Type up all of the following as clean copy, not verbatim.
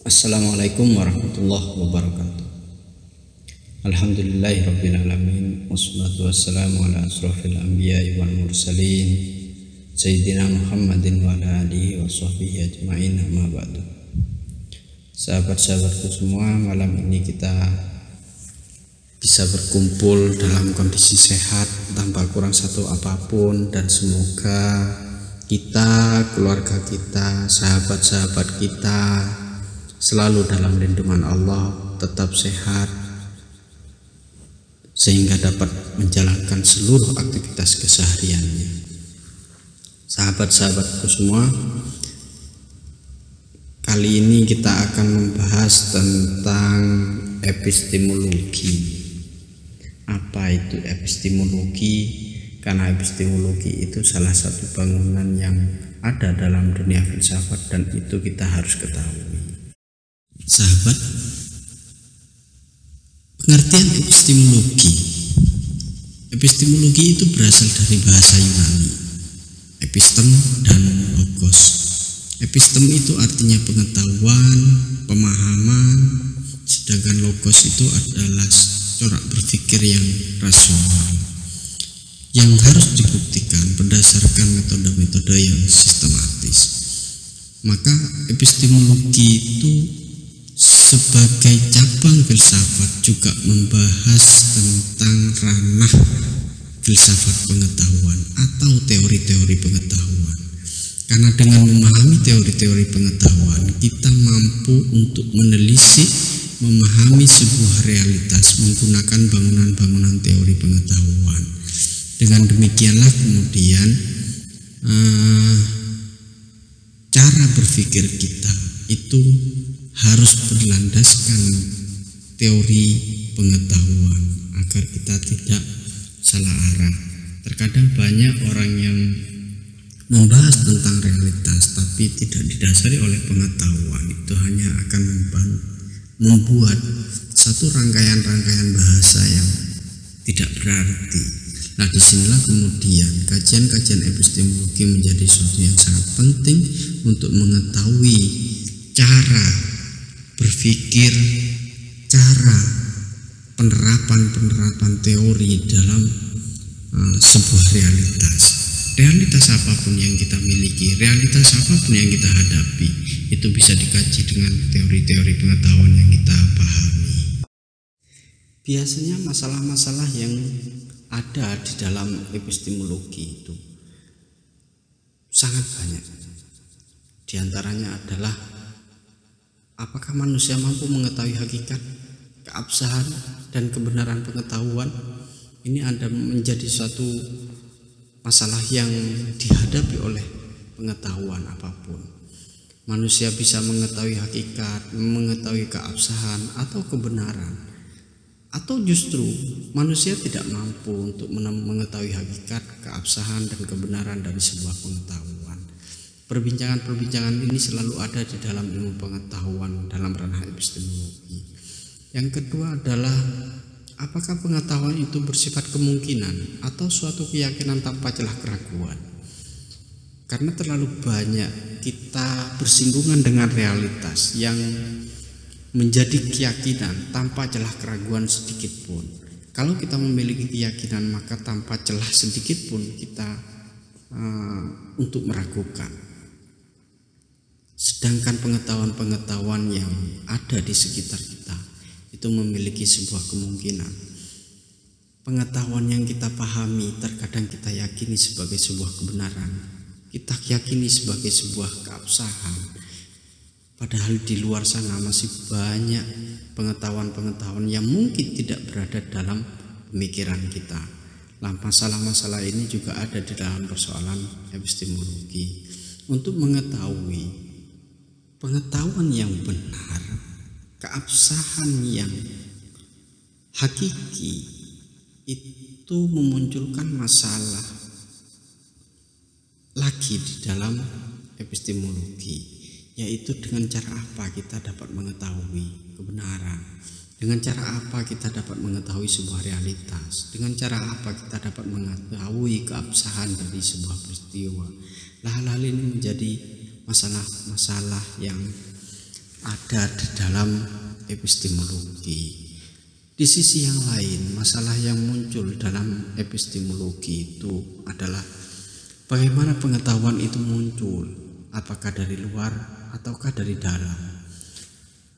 Assalamualaikum warahmatullahi wabarakatuh. Alhamdulillahirrabbilalamin. Wassalatu wassalamu ala asrafil anbiya wal mursalin Sayyidina Muhammadin wa ala alihi wa sahbihi ajma'in, amma ba'du. Sahabat-sahabatku semua, malam ini kita bisa berkumpul dalam kondisi sehat tanpa kurang satu apapun, dan semoga kita, keluarga kita, sahabat-sahabat kita selalu dalam lindungan Allah, tetap sehat sehingga dapat menjalankan seluruh aktivitas kesehariannya. Sahabat-sahabatku semua, kali ini kita akan membahas tentang epistemologi. Apa itu epistemologi? Karena epistemologi itu salah satu bangunan yang ada dalam dunia filsafat, dan itu kita harus ketahui. Sahabat, pengertian epistemologi. Epistemologi itu berasal dari bahasa Yunani, epistem dan logos. Epistem itu artinya pengetahuan, pemahaman, sedangkan logos itu adalah corak berpikir yang rasional yang harus dibuktikan berdasarkan metode-metode yang sistematis. Maka epistemologi itu sebagai cabang filsafat juga membahas tentang ranah filsafat pengetahuan atau teori-teori pengetahuan. Karena dengan memahami teori-teori pengetahuan, kita mampu untuk menelisik, memahami sebuah realitas menggunakan bangunan-bangunan teori pengetahuan. Dengan demikianlah kemudian cara berpikir kita itu harus berlandaskan teori pengetahuan agar kita tidak salah arah. Terkadang banyak orang yang membahas tentang realitas tapi tidak didasari oleh pengetahuan. Itu hanya akan membuat satu rangkaian-rangkaian bahasa yang tidak berarti. Nah, disinilah kemudian kajian-kajian epistemologi menjadi sesuatu yang sangat penting untuk mengetahui cara berpikir, cara penerapan teori dalam sebuah realitas apapun yang kita miliki, realitas apapun yang kita hadapi, itu bisa dikaji dengan teori-teori pengetahuan yang kita pahami. Biasanya masalah-masalah yang ada di dalam epistemologi itu sangat banyak. Di antaranya adalah apakah manusia mampu mengetahui hakikat, keabsahan, dan kebenaran pengetahuan? Ini ada menjadi suatu masalah yang dihadapi oleh pengetahuan apapun. Manusia bisa mengetahui hakikat, mengetahui keabsahan atau kebenaran, atau justru manusia tidak mampu untuk mengetahui hakikat, keabsahan, dan kebenaran dari sebuah pengetahuan. Perbincangan-perbincangan ini selalu ada di dalam ilmu pengetahuan dalam ranah epistemologi. Yang kedua adalah apakah pengetahuan itu bersifat kemungkinan atau suatu keyakinan tanpa celah keraguan. Karena terlalu banyak kita bersinggungan dengan realitas yang menjadi keyakinan tanpa celah keraguan sedikit pun. Kalau kita memiliki keyakinan, maka tanpa celah sedikit pun kita untuk meragukan. Sedangkan pengetahuan-pengetahuan yang ada di sekitar kita itu memiliki sebuah kemungkinan. Pengetahuan yang kita pahami terkadang kita yakini sebagai sebuah kebenaran, kita yakini sebagai sebuah keabsahan. Padahal di luar sana masih banyak pengetahuan-pengetahuan yang mungkin tidak berada dalam pemikiran kita. Nah, masalah-masalah ini juga ada di dalam persoalan epistemologi. Untuk mengetahui pengetahuan yang benar, keabsahan yang hakiki, itu memunculkan masalah lagi di dalam epistemologi, yaitu dengan cara apa kita dapat mengetahui kebenaran, dengan cara apa kita dapat mengetahui sebuah realitas, dengan cara apa kita dapat mengetahui keabsahan dari sebuah peristiwa. Hal-hal ini menjadi masalah-masalah yang ada di dalam epistemologi. Di sisi yang lain, masalah yang muncul dalam epistemologi itu adalah bagaimana pengetahuan itu muncul, apakah dari luar ataukah dari dalam.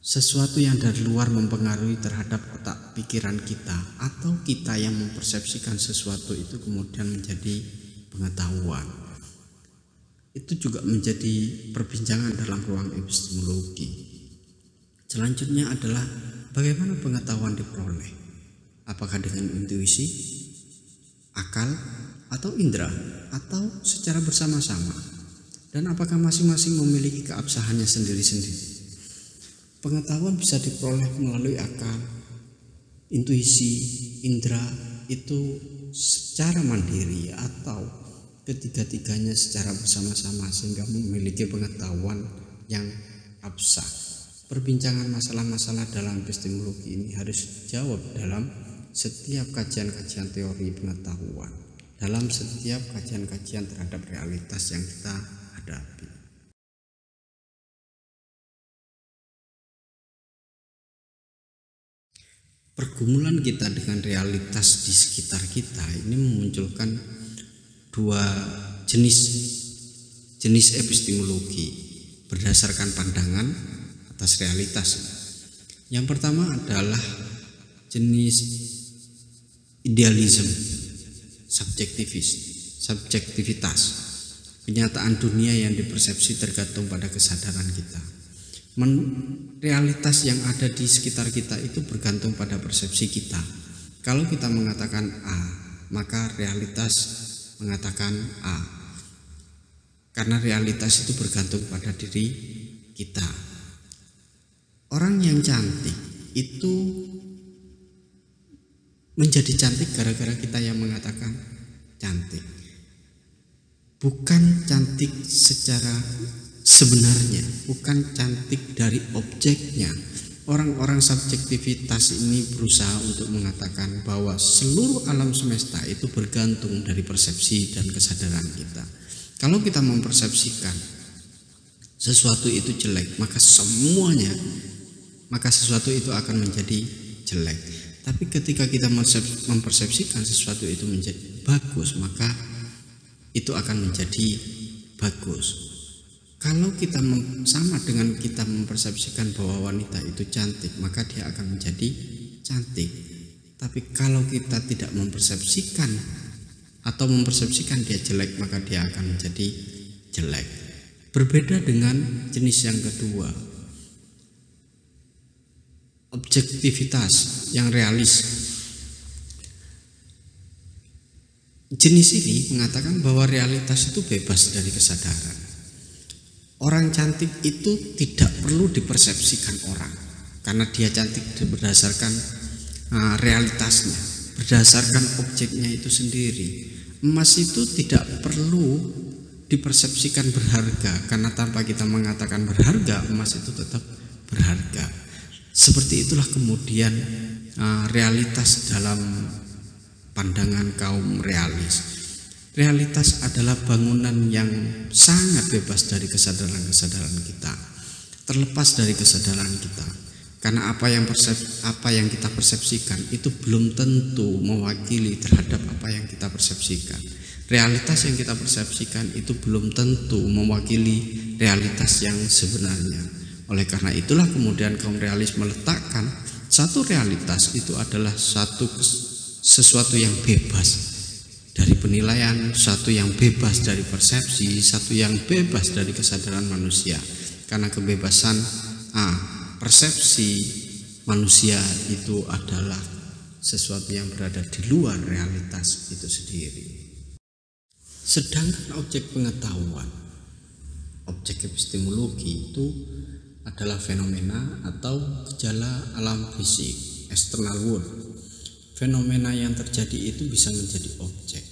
Sesuatu yang dari luar mempengaruhi terhadap otak pikiran kita, atau kita yang mempersepsikan sesuatu itu kemudian menjadi pengetahuan. Itu juga menjadi perbincangan dalam ruang epistemologi. Selanjutnya adalah bagaimana pengetahuan diperoleh, apakah dengan intuisi, akal, atau indera, atau secara bersama-sama, dan apakah masing-masing memiliki keabsahannya sendiri-sendiri. Pengetahuan bisa diperoleh melalui akal, intuisi, indera itu secara mandiri, atau ketiga-tiganya secara bersama-sama sehingga memiliki pengetahuan yang abstrak. Perbincangan masalah-masalah dalam epistemologi ini harus dijawab dalam setiap kajian-kajian teori pengetahuan, dalam setiap kajian-kajian terhadap realitas yang kita hadapi. Pergumulan kita dengan realitas di sekitar kita ini memunculkan dua jenis epistemologi berdasarkan pandangan atas realitas. Yang pertama adalah jenis idealisme, subjektivitas. Kenyataan dunia yang dipersepsi tergantung pada kesadaran kita. Realitas yang ada di sekitar kita itu bergantung pada persepsi kita. Kalau kita mengatakan A, maka realitas mengatakan A. Karena realitas itu bergantung pada diri kita. Orang yang cantik itu menjadi cantik gara-gara kita yang mengatakan cantik. Bukan cantik secara sebenarnya, bukan cantik dari objeknya. Orang-orang subjektivitas ini berusaha untuk mengatakan bahwa seluruh alam semesta itu bergantung dari persepsi dan kesadaran kita. Kalau kita mempersepsikan sesuatu itu jelek, maka sesuatu itu akan menjadi jelek. Tapi ketika kita mempersepsikan sesuatu itu menjadi bagus, maka itu akan menjadi bagus. Kalau kita sama dengan kita mempersepsikan bahwa wanita itu cantik, maka dia akan menjadi cantik. Tapi kalau kita tidak mempersepsikan atau mempersepsikan dia jelek, maka dia akan menjadi jelek. Berbeda dengan jenis yang kedua, objektivitas yang realis. Jenis ini mengatakan bahwa realitas itu bebas dari kesadaran. Orang cantik itu tidak perlu dipersepsikan orang, karena dia cantik berdasarkan realitasnya, berdasarkan objeknya itu sendiri. Emas itu tidak perlu dipersepsikan berharga, karena tanpa kita mengatakan berharga, emas itu tetap berharga. Seperti itulah kemudian realitas dalam pandangan kaum realis. Realitas adalah bangunan yang sangat bebas dari kesadaran-kesadaran kita, terlepas dari kesadaran kita. Karena apa yang kita persepsikan itu belum tentu mewakili terhadap apa yang kita persepsikan. Realitas yang kita persepsikan itu belum tentu mewakili realitas yang sebenarnya. Oleh karena itulah kemudian kaum realis meletakkan satu realitas itu adalah sesuatu yang bebas dari penilaian, satu yang bebas dari persepsi, satu yang bebas dari kesadaran manusia. Karena kebebasan persepsi manusia itu adalah sesuatu yang berada di luar realitas itu sendiri. Sedangkan objek pengetahuan, objek epistemologi itu adalah fenomena atau gejala alam fisik, external world. Fenomena yang terjadi itu bisa menjadi objek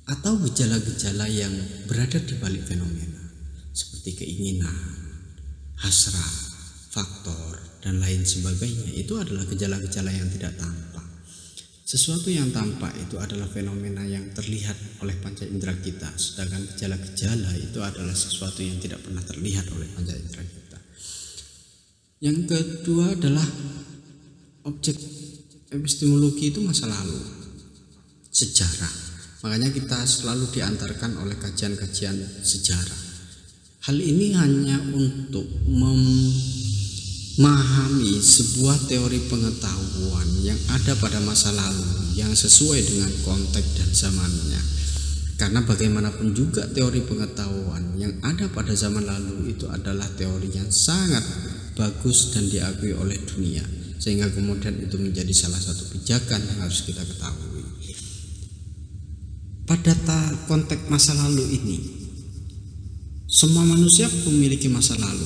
atau gejala-gejala yang berada di balik fenomena, seperti keinginan, hasrat, faktor, dan lain sebagainya. Itu adalah gejala-gejala yang tidak tampak. Sesuatu yang tampak itu adalah fenomena yang terlihat oleh panca indera kita, sedangkan gejala-gejala itu adalah sesuatu yang tidak pernah terlihat oleh panca indera kita. Yang kedua adalah objek epistemologi itu masa lalu, sejarah. Makanya kita selalu diantarkan oleh kajian-kajian sejarah. Hal ini hanya untuk memahami sebuah teori pengetahuan yang ada pada masa lalu yang sesuai dengan konteks dan zamannya. Karena bagaimanapun juga teori pengetahuan yang ada pada zaman lalu itu adalah teori yang sangat bagus dan diakui oleh dunia, sehingga kemudian itu menjadi salah satu pijakan yang harus kita ketahui. Pada konteks masa lalu ini, semua manusia memiliki masa lalu,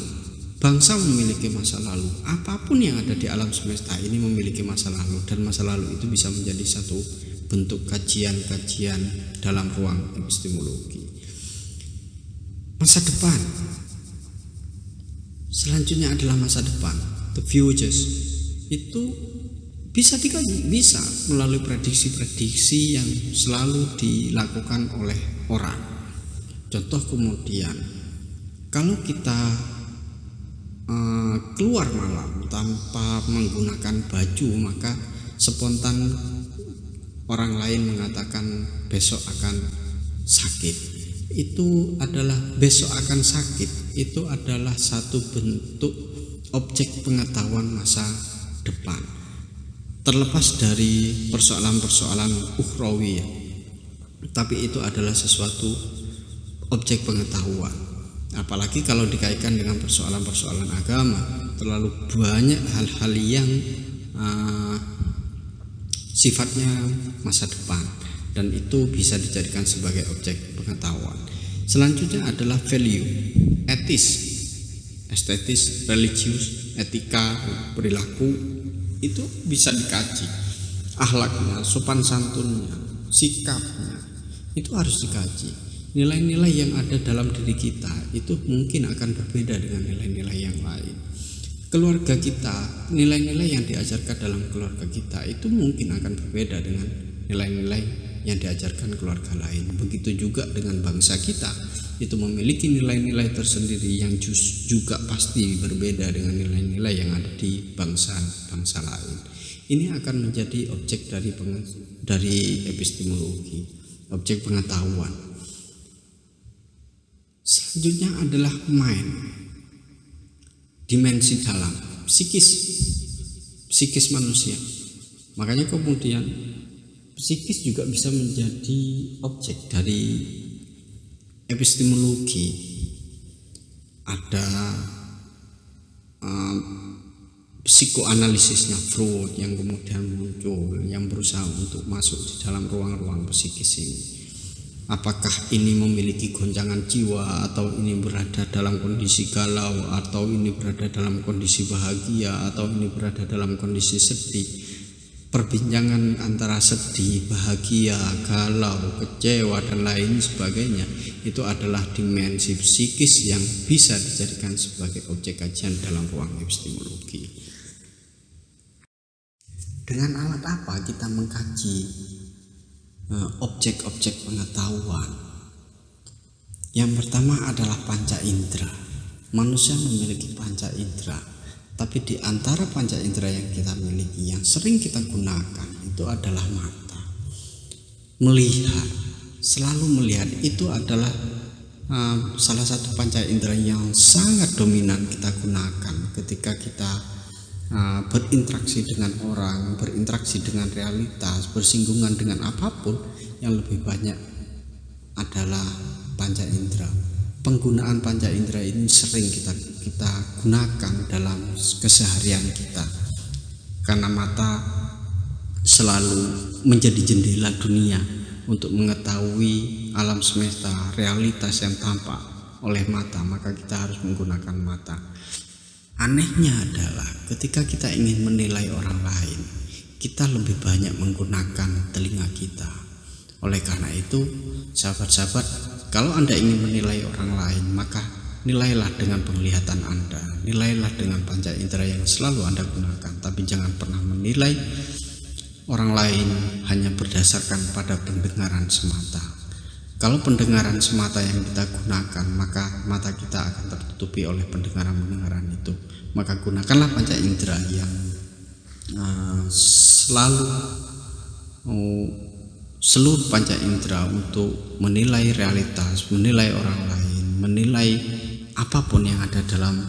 bangsa memiliki masa lalu, apapun yang ada di alam semesta ini memiliki masa lalu, dan masa lalu itu bisa menjadi satu bentuk kajian-kajian dalam ruang epistemologi. Masa depan selanjutnya adalah masa depan, the futures. Itu bisa dikaji, bisa melalui prediksi-prediksi yang selalu dilakukan oleh orang. Contoh kemudian, kalau kita keluar malam tanpa menggunakan baju, maka spontan orang lain mengatakan besok akan sakit. Itu adalah besok akan sakit, itu adalah satu bentuk objek pengetahuan masa depan. Terlepas dari persoalan-persoalan ukhrawi, tapi itu adalah sesuatu objek pengetahuan. Apalagi kalau dikaitkan dengan persoalan-persoalan agama, terlalu banyak hal-hal yang sifatnya masa depan, dan itu bisa dijadikan sebagai objek pengetahuan. Selanjutnya adalah value, etis, estetis, religius, etika, perilaku. Itu bisa dikaji. Akhlaknya, sopan santunnya, sikapnya, itu harus dikaji. Nilai-nilai yang ada dalam diri kita itu mungkin akan berbeda dengan nilai-nilai yang lain. Keluarga kita, nilai-nilai yang diajarkan dalam keluarga kita itu mungkin akan berbeda dengan nilai-nilai yang diajarkan keluarga lain. Begitu juga dengan bangsa kita, itu memiliki nilai-nilai tersendiri yang juga pasti berbeda dengan nilai-nilai yang ada di bangsa-bangsa lain. Ini akan menjadi objek dari epistemologi, objek pengetahuan. Selanjutnya adalah mind, dimensi dalam, psikis manusia. Makanya kemudian psikis juga bisa menjadi objek dari epistemologi. Ada psikoanalisisnya Freud yang kemudian muncul, yang berusaha untuk masuk di dalam ruang-ruang psikis ini. Apakah ini memiliki goncangan jiwa, atau ini berada dalam kondisi galau, atau ini berada dalam kondisi bahagia, atau ini berada dalam kondisi sedih. Perbincangan antara sedih, bahagia, galau, kecewa, dan lain sebagainya, itu adalah dimensi psikis yang bisa dijadikan sebagai objek kajian dalam ruang epistemologi. Dengan alat apa kita mengkaji objek-objek pengetahuan? Yang pertama adalah panca indera. Manusia memiliki panca indera, tapi di antara panca indera yang kita miliki, yang sering kita gunakan, itu adalah mata. Melihat, selalu melihat, itu adalah salah satu panca indera yang sangat dominan kita gunakan ketika kita berinteraksi dengan orang, berinteraksi dengan realitas, bersinggungan dengan apapun. Yang lebih banyak adalah panca indera. Penggunaan panca indera ini sering kita gunakan dalam keseharian kita, karena mata selalu menjadi jendela dunia untuk mengetahui alam semesta, realitas yang tampak oleh mata, maka kita harus menggunakan mata. Anehnya adalah ketika kita ingin menilai orang lain, kita lebih banyak menggunakan telinga kita. Oleh karena itu, sahabat-sahabat, kalau Anda ingin menilai orang lain, maka nilailah dengan penglihatan Anda, nilailah dengan panca indera yang selalu Anda gunakan. Tapi jangan pernah menilai orang lain hanya berdasarkan pada pendengaran semata. Kalau pendengaran semata yang kita gunakan, maka mata kita akan tertutupi oleh pendengaran-pendengaran itu. Maka gunakanlah panca indera yang selalu seluruh panca indera untuk menilai realitas, menilai orang lain, menilai apapun yang ada dalam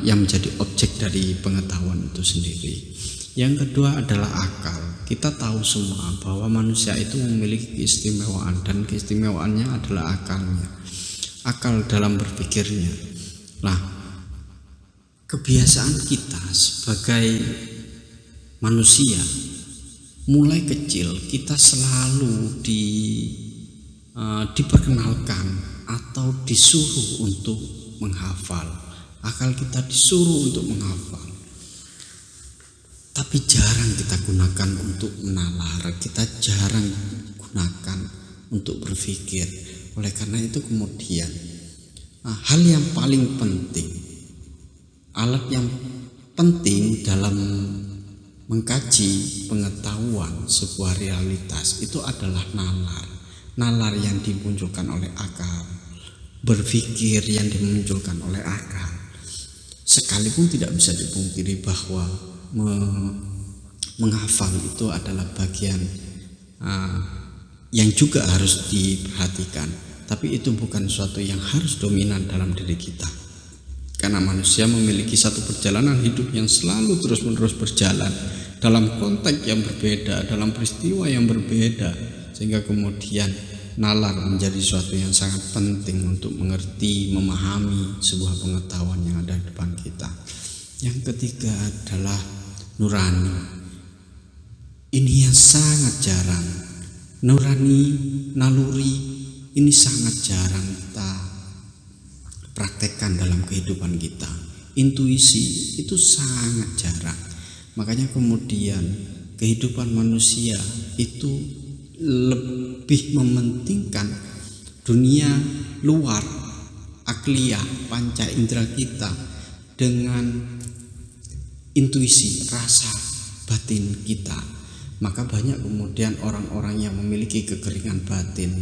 yang menjadi objek dari pengetahuan itu sendiri. Yang kedua adalah akal. Kita tahu semua bahwa manusia itu memiliki keistimewaan, dan keistimewaannya adalah akalnya, akal dalam berpikirnya. Nah, kebiasaan kita sebagai manusia, mulai kecil kita selalu diperkenalkan atau disuruh untuk menghafal. Akal kita disuruh untuk menghafal, tapi jarang kita gunakan untuk menalar, kita jarang gunakan untuk berpikir. Oleh karena itu kemudian hal yang paling penting, alat yang penting dalam mengkaji pengetahuan sebuah realitas itu adalah nalar yang dimunculkan oleh akal, berpikir yang dimunculkan oleh akal. Sekalipun tidak bisa dipungkiri bahwa menghafal itu adalah bagian yang juga harus diperhatikan, tapi itu bukan suatu yang harus dominan dalam diri kita, karena manusia memiliki satu perjalanan hidup yang selalu terus-menerus berjalan dalam konteks yang berbeda, dalam peristiwa yang berbeda, sehingga kemudian nalar menjadi suatu yang sangat penting untuk mengerti, memahami sebuah pengetahuan yang ada di depan kita. Yang ketiga adalah nurani. Ini yang sangat jarang. Nurani, naluri ini sangat jarang kita praktekkan dalam kehidupan kita. Intuisi itu sangat jarang. Makanya kemudian kehidupan manusia itu lebih mementingkan dunia luar, akliyah, panca indera kita dengan intuisi, rasa batin kita. Maka banyak kemudian orang-orang yang memiliki kekeringan batin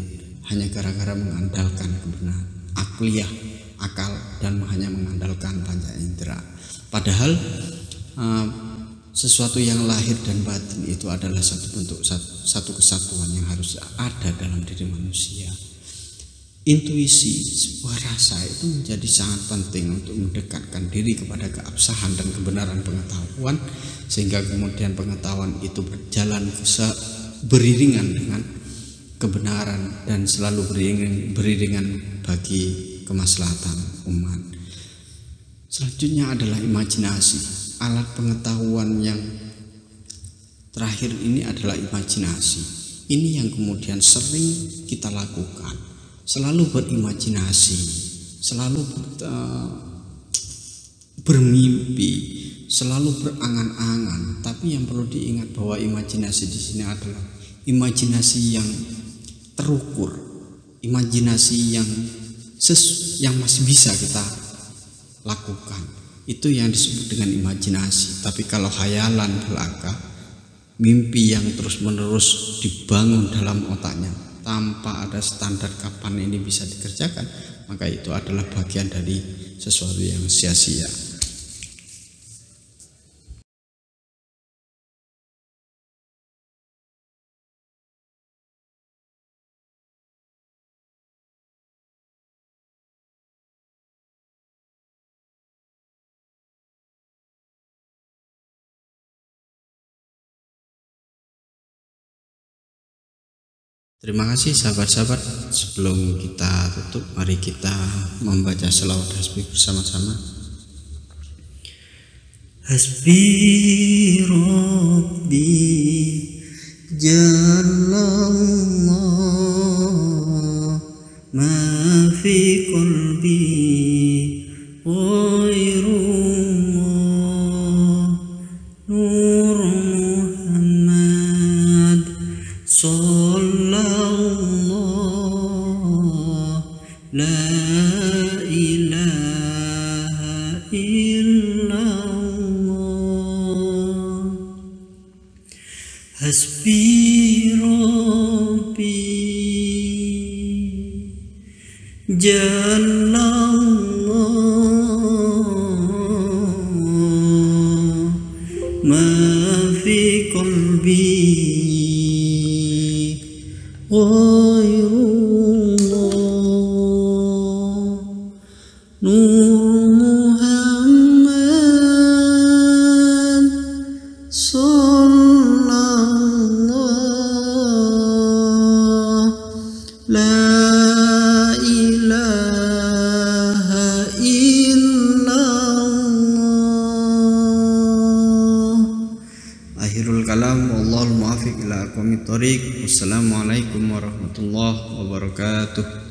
hanya gara-gara mengandalkan kebenaran, akliyah, akal, dan hanya mengandalkan panca indera. Padahal sesuatu yang lahir dan batin itu adalah satu bentuk, satu kesatuan yang harus ada dalam diri manusia. Intuisi, sebuah rasa itu menjadi sangat penting untuk mendekatkan diri kepada keabsahan dan kebenaran pengetahuan, sehingga kemudian pengetahuan itu berjalan beriringan dengan kebenaran dan selalu beriringan bagi kemaslahatan umat. Selanjutnya adalah imajinasi. Alat pengetahuan yang terakhir ini adalah imajinasi. Ini yang kemudian sering kita lakukan, selalu berimajinasi, selalu bermimpi, selalu berangan-angan. Tapi yang perlu diingat bahwa imajinasi di sini adalah imajinasi yang terukur, imajinasi yang masih bisa kita lakukan. Itu yang disebut dengan imajinasi. Tapi kalau khayalan belaka, mimpi yang terus-menerus dibangun dalam otaknya tanpa ada standar kapan ini bisa dikerjakan, maka itu adalah bagian dari sesuatu yang sia-sia. Terima kasih sahabat-sahabat. Sebelum kita tutup, mari kita membaca selawat hasbi bersama-sama. Hasbi Rabbi Jalallah ma fi qalbi ghairullah Nur Muhammad Sallallahu la ilaha illallah. Hasbi Rabbi Jalallah ma fi qalbi ghairullah Nur Muhammad sallallahu la ilaha illallah. Akhirul kalam, wallahul muwaffiq ila aqwamit thoriq. Wassalamualaikum warahmatullahi wabarakatuh.